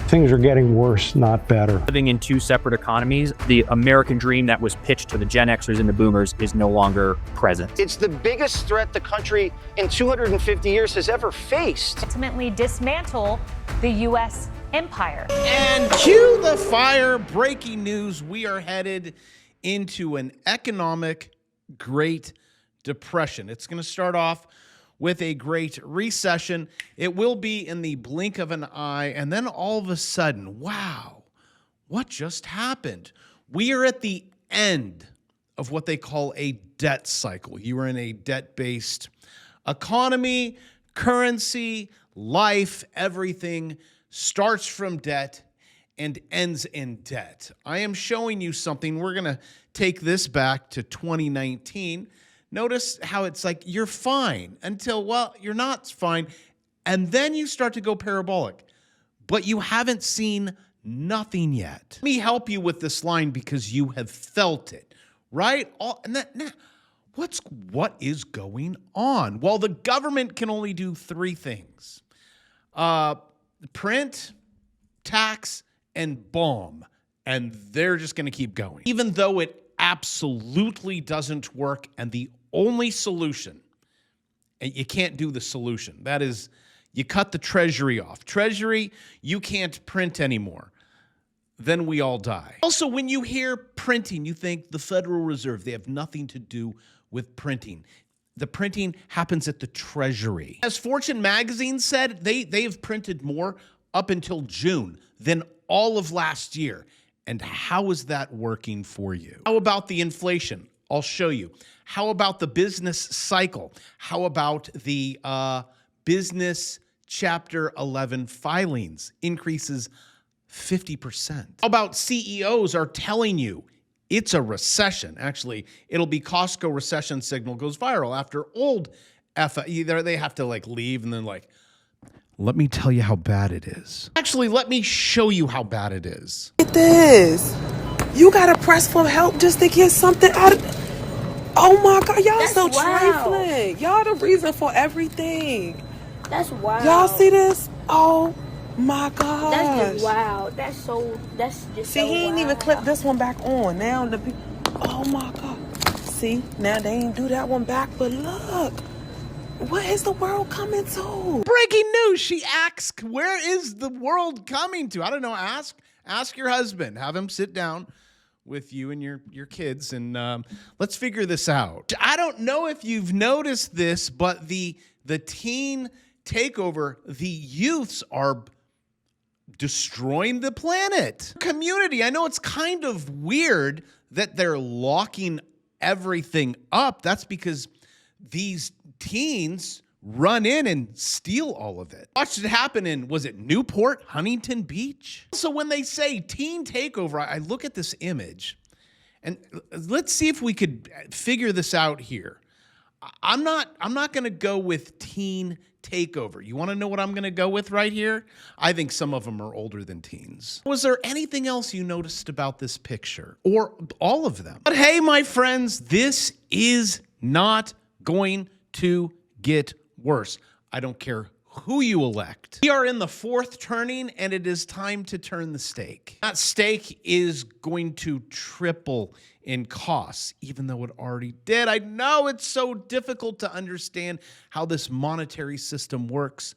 Things are getting worse, not better. Living in two separate economies, the American dream that was pitched to the Gen Xers and the Boomers is no longer present. It's the biggest threat the country in 250 years has ever faced. Ultimately dismantle the U.S. empire. And cue the fire. Breaking news. We are headed into an economic Great Depression. It's going to start off with a Great Recession. It will be in the blink of an eye, and then all of a sudden, wow, what just happened? We are at the end of what they call a debt cycle. You are in a debt-based economy, currency, life, everything starts from debt and ends in debt. I am showing you something. We're going to take this back to 2019. Notice how it's like you're fine until, well, you're not fine. And then you start to go parabolic, but you haven't seen nothing yet. Let me help you with this line because you have felt it, right? What is going on? Well, the government can only do three things. Print, tax, and bomb. And they're just going to keep going. Even though it absolutely doesn't work, and the only solution, and you can't do the solution, that is, you cut the treasury off. Treasury, you can't print anymore. Then we all die. Also, when you hear printing, you think the Federal Reserve, they have nothing to do with printing. The printing happens at the Treasury. As Fortune magazine said, they have printed more up until June than all of last year. And how is that working for you? How about the inflation? I'll show you. How about the business cycle? How about the business Chapter 11 filings? Increases 50%. How about CEOs are telling you it's a recession? Actually, it'll be Costco recession signal goes viral after old either they have to like leave and then like, let me tell you how bad it is. Actually, let me show you how bad it is. Look at this. You gotta press for help just to get something out of. Oh my God, y'all That's so wild. trifling. Y'all the reason for everything. That's wild. Y'all see this? Oh my God. That's just wild. That's just See, so he ain't wild. even clipped this one back on. Now the oh my God. See, now they ain't do that one back, but look. What is the world coming to? Breaking news. She asks, where is the world coming to? I don't know. Ask your husband. Have him sit down with you and your kids, and let's figure this out. I don't know if you've noticed this, but the teen takeover, the youths are destroying the planet. Community, I know it's kind of weird that they're locking everything up. That's because these teens run in and steal all of it. Watched it happen in, was it Newport, Huntington Beach? So when they say teen takeover, I look at this image and let's see if we could figure this out here. I'm not going to go with teen takeover. You want to know what I'm going to go with right here? I think some of them are older than teens. Was there anything else you noticed about this picture or all of them? But hey, my friends, this is not going to get worse. I don't care who you elect. We are in the fourth turning, and it is time to turn the stake. That stake is going to triple in costs, even though it already did. I know it's so difficult to understand how this monetary system works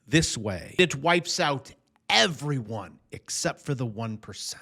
this way. It wipes out everyone except for the 1%.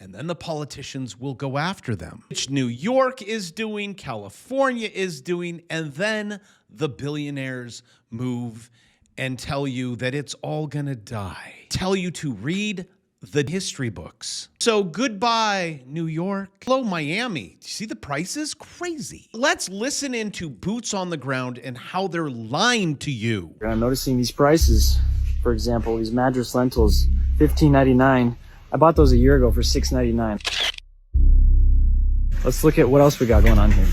And then the politicians will go after them, which New York is doing, California is doing, and then the billionaires move and tell you that it's all gonna die. Tell you to read the history books. So goodbye, New York. Hello, Miami. Do you see the prices? Crazy. Let's listen into boots on the ground and how they're lying to you. I'm noticing these prices. For example, these mattress lentils, $15.99. I bought those a year ago for $6.99. Let's look at what else we got going on here.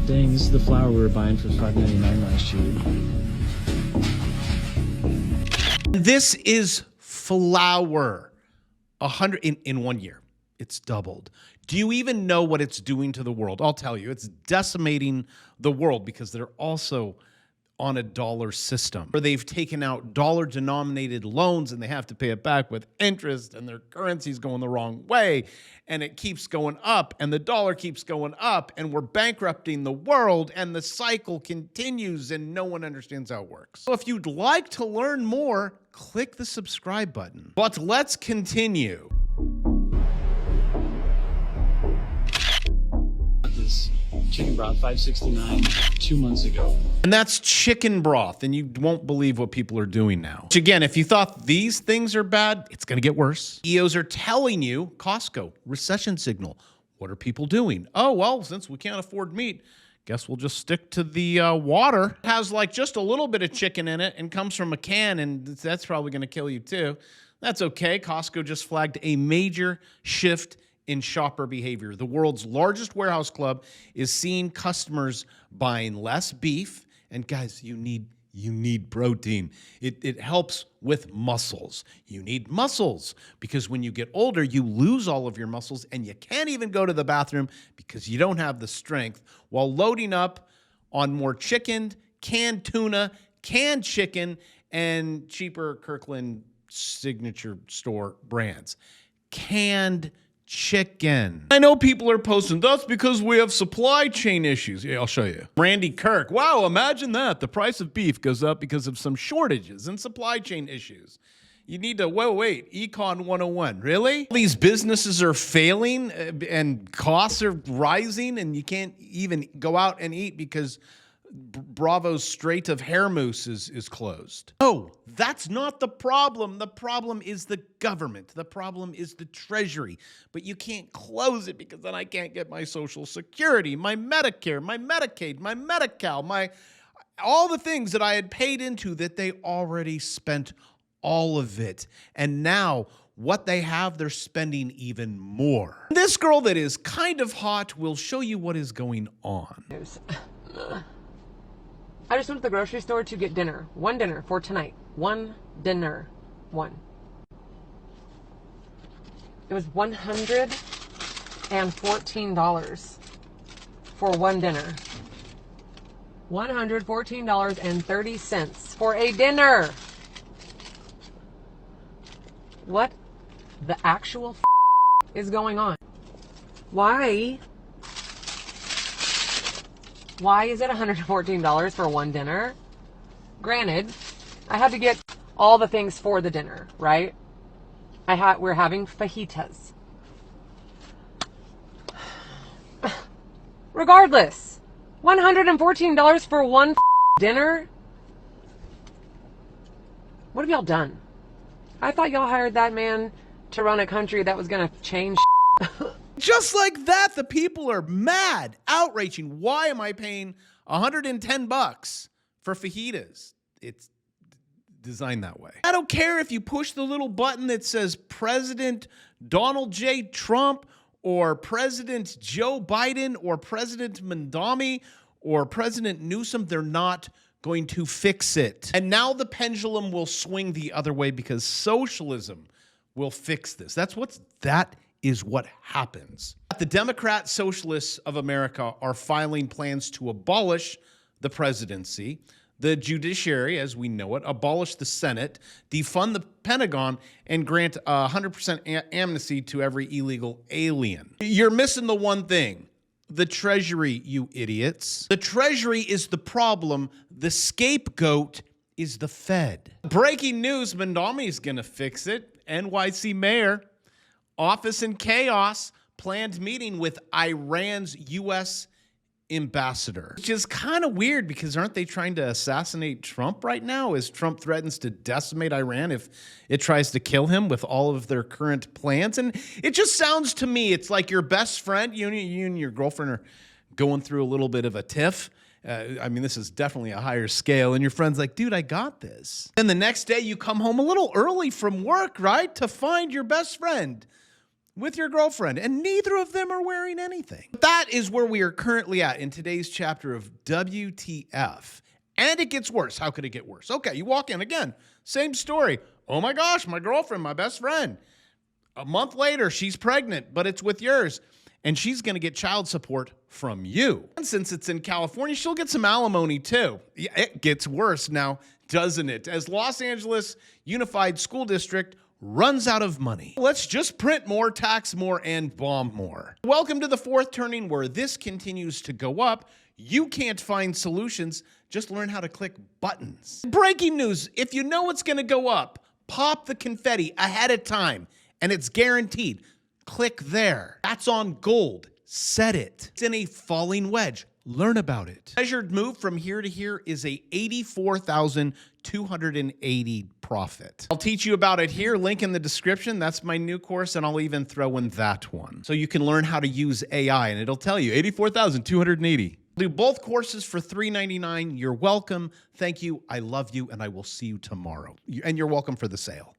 Dang, this is the flour we were buying for $5.99 last year. This is flour. 100 in 1 year. It's doubled. Do you even know what it's doing to the world? I'll tell you. It's decimating the world because they're also on a dollar system, where they've taken out dollar-denominated loans and they have to pay it back with interest, and their currency's going the wrong way, and it keeps going up, and the dollar keeps going up, and we're bankrupting the world, and the cycle continues, and no one understands how it works. So if you'd like to learn more, click the subscribe button. But let's continue. This chicken broth, $5.69 2 months ago. And that's chicken broth, and you won't believe what people are doing now. Which again, if you thought these things are bad, it's going to get worse. EOs are telling you, Costco, recession signal. What are people doing? Oh, well, since we can't afford meat, guess we'll just stick to the water. It has like just a little bit of chicken in it and comes from a can, and that's probably going to kill you too. That's okay. Costco just flagged a major shift in shopper behavior. The world's largest warehouse club is seeing customers buying less beef. And guys, you need protein. It helps with muscles. You need muscles because when you get older, you lose all of your muscles and you can't even go to the bathroom because you don't have the strength, while loading up on more chicken, canned tuna, canned chicken, and cheaper Kirkland signature store brands. Canned chicken. I know people are posting, that's because we have supply chain issues. Yeah, I'll show you. Randy Kirk. Wow, imagine that. The price of beef goes up because of some shortages and supply chain issues. You need to, wait, Econ 101. Really? These businesses are failing and costs are rising and you can't even go out and eat because Bravo's Strait of Hormuz is closed. No, that's not the problem. The problem is the government. The problem is the Treasury. But you can't close it because then I can't get my Social Security, my Medicare, my Medicaid, my Medi-Cal, all the things that I had paid into that they already spent all of it. And now what they have, they're spending even more. This girl that is kind of hot will show you what is going on. I just went to the grocery store to get dinner. One dinner for tonight. One dinner. One. It was $114 for one dinner. $114.30 for a dinner. What the actual is going on? Why is it $114 for one dinner? Granted, I had to get all the things for the dinner, right? We're having fajitas. Regardless, $114 for one dinner? What have y'all done? I thought y'all hired that man to run a country that was gonna change. Just like that, the people are mad, outraging. Why am I paying $110 for fajitas? It's designed that way. I don't care if you push the little button that says President Donald J. Trump or President Joe Biden or President Mandami or President Newsom. They're not going to fix it. And now the pendulum will swing the other way because socialism will fix this. That is what happens. The Democrat Socialists of America are filing plans to abolish the presidency, the judiciary as we know it, abolish the Senate, defund the Pentagon, and grant 100% amnesty to every illegal alien. You're missing the one thing. The Treasury, you idiots. The Treasury is the problem. The scapegoat is the Fed. Breaking news, Mandami's gonna fix it. NYC mayor. Office in chaos, planned meeting with Iran's U.S. ambassador. Which is kind of weird because aren't they trying to assassinate Trump right now as Trump threatens to decimate Iran if it tries to kill him with all of their current plans? And it just sounds to me, it's like your best friend, you and your girlfriend are going through a little bit of a tiff. I mean, this is definitely a higher scale. And your friend's like, dude, I got this. Then the next day you come home a little early from work, right? To find your best friend with your girlfriend, and neither of them are wearing anything. That is where we are currently at in today's chapter of WTF. And it gets worse. How could it get worse? Okay, you walk in again, same story. Oh my gosh, my girlfriend, my best friend. A month later, she's pregnant, but it's with yours. and she's going to get child support from you. And since it's in California, she'll get some alimony too. Yeah, it gets worse now, doesn't it? As Los Angeles Unified School District runs out of money. Let's just print more, tax more, and bomb more. Welcome to the fourth turning, where this continues to go up. You can't find solutions, just learn how to click buttons. Breaking news, if you know it's gonna go up, pop the confetti ahead of time, and it's guaranteed. Click there. That's on gold. Set it. It's in a falling wedge. Learn about it. Measured move from here to here is a 84,280 profit. I'll teach you about it here. Link in the description. That's my new course, and I'll even throw in that one. So you can learn how to use AI, and it'll tell you 84,280. Do both courses for $3.99. You're welcome. Thank you. I love you, and I will see you tomorrow. And you're welcome for the sale.